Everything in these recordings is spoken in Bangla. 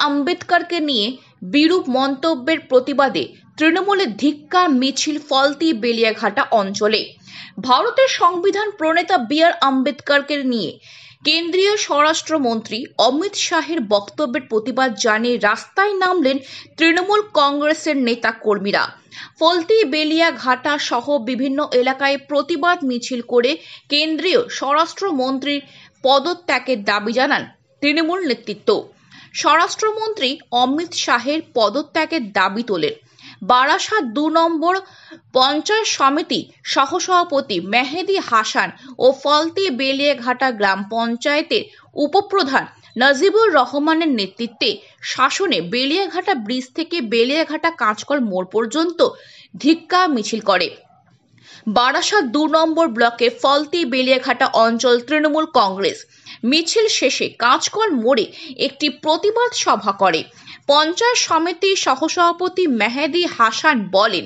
আম্বেদকরকে নিয়ে বিরূপ মন্তব্যের প্রতিবাদে তৃণমূলের ধিক্কার মিছিল ফলতি বেলিয়াঘাটা অঞ্চলে। ভারতের সংবিধান প্রণেতা আম্বেদকরকে নিয়ে কেন্দ্রীয় স্বরাষ্ট্রমন্ত্রী অমিত শাহের বক্তব্যের প্রতিবাদ জানিয়ে রাস্তায় নামলেন তৃণমূল কংগ্রেসের নেতা কর্মীরা। ফলতি বেলিয়াঘাটা সহ বিভিন্ন এলাকায় প্রতিবাদ মিছিল করে কেন্দ্রীয় স্বরাষ্ট্রমন্ত্রীর পদত্যাগের দাবি জানান তৃণমূল নেতৃত্ব। স্বরাষ্ট্রমন্ত্রী অমিত শাহের পদত্যাগের দাবি তোলেন বারাসাত ২ নম্বর পঞ্চায়েত সমিতি সহসভাপতি মেহেদী হাসান ও ফলতি বেলিয়াঘাটা গ্রাম পঞ্চায়েতের উপপ্রধান নাজিবুর রহমানের নেতৃত্বে। শাসনে বেলিয়াঘাটা ব্রিজ থেকে বেলিয়াঘাটা কাঁচকল মোড় পর্যন্ত ধিক্কার মিছিল করে বারাসাত ২ নম্বর ব্লকে ফলতি বেলিয়াঘাটা অঞ্চল তৃণমূল কংগ্রেস। মিছিল শেষে কাঁচকল মোড়ে একটি প্রতিবাদ সভা করে। পঞ্চায়েত সমিতির সহসভাপতি মেহেদী হাসান বলেন,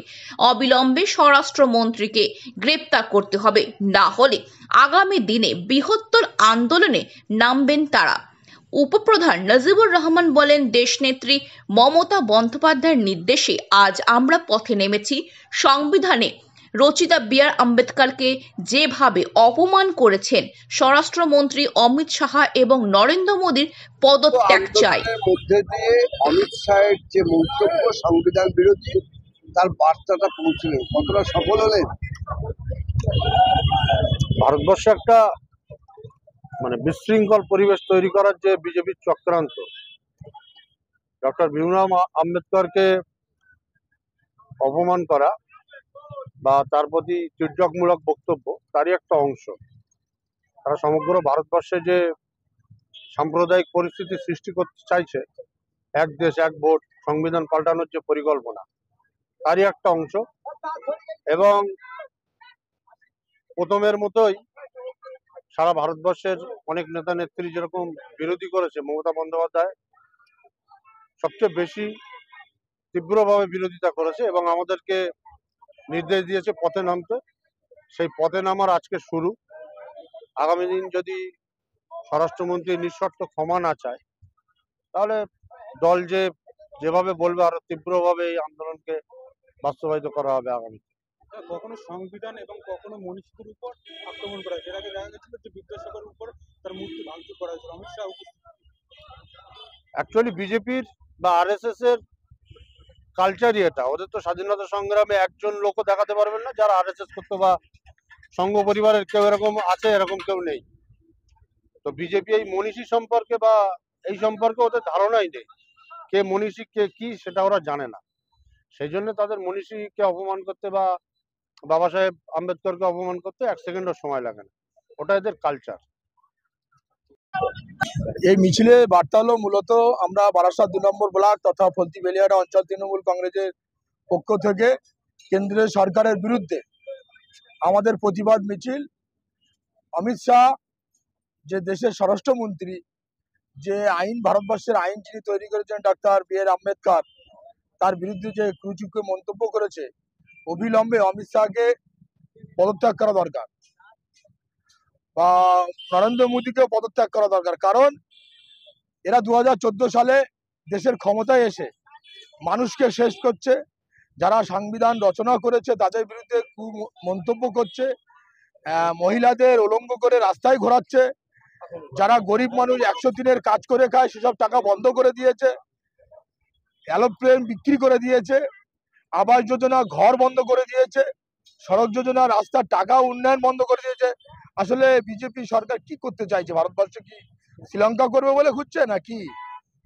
অবিলম্বে স্বরাষ্ট্রমন্ত্রীকে গ্রেপ্তার করতে হবে, না হলে আগামী দিনে বৃহত্তর আন্দোলনে নামবেন তারা। উপপ্রধান নাজিবুর রহমান বলেন, দেশনেত্রী মমতা বন্দ্যোপাধ্যায়ের নির্দেশে আজ আমরা পথে নেমেছি। সংবিধানে রচিতা আম্বেদকরকে যেভাবে অপমান করেছেন স্বরাষ্ট্রমন্ত্রী অমিত শাহ এবং নরেন্দ্র মোদীর পদত্যাগ চাই। মধ্যে দিয়ে অমিত শাহের যে মন্তব্য সংবিধান বিরোধী, তার বার্তাটা পৌঁছলেন, কতটা সফল হলেন? ভারতবর্ষে একটা বিশৃঙ্খল পরিবেশ তৈরি করার যে বিজেপির চক্রান্ত, ডক্টর ভীমরাও আম্বেদকরকে অপমান করা বা তার প্রতি তির্যকমূলক বক্তব্য, তারই একটা অংশ। তারা সমগ্র ভারতবর্ষে যে সাম্প্রদায়িক পরিস্থিতি সৃষ্টি করতে চাইছে, এক দেশ এক ভোট, সংবিধান পাল্টানোর যে পরিকল্পনা, তারই একটা অংশ। এবং প্রথমের মতোই সারা ভারতবর্ষের অনেক নেতা নেত্রী যেরকম বিরোধী করেছে, মমতা বন্দ্যোপাধ্যায় সবচেয়ে বেশি তীব্রভাবে বিরোধিতা করেছে এবং আমাদেরকে নির্দেশ দিয়েছে পথে নামতে। সেই পথে নামার আজকে শুরু। আগামী দিন যদি স্বরাষ্ট্রমন্ত্রী নিঃশর্ত ক্ষমা না চায়, তাহলে দল যেভাবে বলবে আরো তীব্রভাবে এই আন্দোলনকে বাস্তবায়িত করা হবে আগামী। কখনো সংবিধান এবং কখনো মনীষীদের উপর আক্রমণ করা হয়েছে। এর আগে দেখা গেছিল যে বিদ্যাসাগরের উপর তার মূর্তি ভাঙচুর করা হয়েছিল। অমিত শাহ অ্যাকচুয়ালি বিজেপির বা আরএসএস এর কালচারই এটা। ওদের তো স্বাধীনতা সংগ্রামে একজন লোকও দেখাতে পারবেন না যারা আরএসএস করতো বা সংঘ পরিবারের কেউ এরকম আছে, এরকম কেউ নেই। তো বিজেপি এই মনীষী সম্পর্কে বা এই সম্পর্কে ওদের ধারণাই নেই। কে মনীষী কে কি সেটা ওরা জানে না। সেই জন্য তাদের মনীষীকে অপমান করতে বা বাবা সাহেব আম্বেদকরকে অপমান করতে 1 সেকেন্ডও সময় লাগে না। ওটা এদের কালচার। এই মিছিলে বার্তা হলো মূলত আমরা বারাসাত ২ নম্বর ব্লক তথা ফলতি বেলিয়াঘাটা অঞ্চল তৃণমূল কংগ্রেসের পক্ষ থেকে কেন্দ্রীয় সরকারের বিরুদ্ধে আমাদের প্রতিবাদ মিছিল। অমিত শাহ যে দেশের স্বরাষ্ট্রমন্ত্রী, যে আইন, ভারতবর্ষের আইন যিনি তৈরি করেছেন ডক্টর আম্বেদকর, তার বিরুদ্ধে যে কুরুচিকর মন্তব্য করেছে, অবিলম্বে অমিত শাহকে পদত্যাগ করা দরকার বা নরেন্দ্র মোদীকে পদত্যাগ করা দরকার। কারণ এরা 2014 সালে দেশের ক্ষমতায় এসে মানুষকে শেষ করছে। যারা সংবিধান রচনা করেছে তাদের বিরুদ্ধে মন্তব্য করছে, মহিলাদের উলঙ্গ করে রাস্তায় ঘোরাচ্ছে। যারা গরিব মানুষ 100 দিনের কাজ করে খায় সেসব টাকা বন্ধ করে দিয়েছে, এরোপ্লেন বিক্রি করে দিয়েছে, আবাস যোজনা ঘর বন্ধ করে দিয়েছে, সড়ক যোজনা রাস্তার টাকা উন্নয়ন বন্ধ করে দিয়েছে। আসলে বিজেপি সরকার কি করতে চাইছে? ভারতবর্ষে কি শ্রীলঙ্কা করবে বলে খুঁজছে না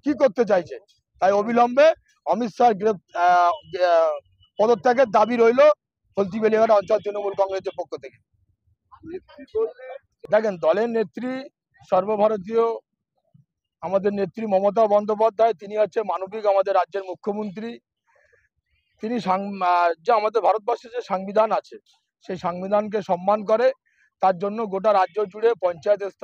কি করতে চাইছে? তাই অবিলম্বে অমিত শাহ পদত্যাগের দাবি রইল ফলতি বেলিয়াঘাটা অঞ্চল তৃণমূল কংগ্রেসের পক্ষ থেকে। দেখেন, দলের নেত্রী সর্বভারতীয় আমাদের নেত্রী মমতা বন্দ্যোপাধ্যায়, তিনি হচ্ছে মানবিক আমাদের রাজ্যের মুখ্যমন্ত্রী। তিনি যে আমাদের ভারতবর্ষে যে সংবিধান আছে সেই সংবিধানকে সম্মান করে। তার জন্য গোটা রাজ্য জুড়ে পঞ্চায়েত স্তর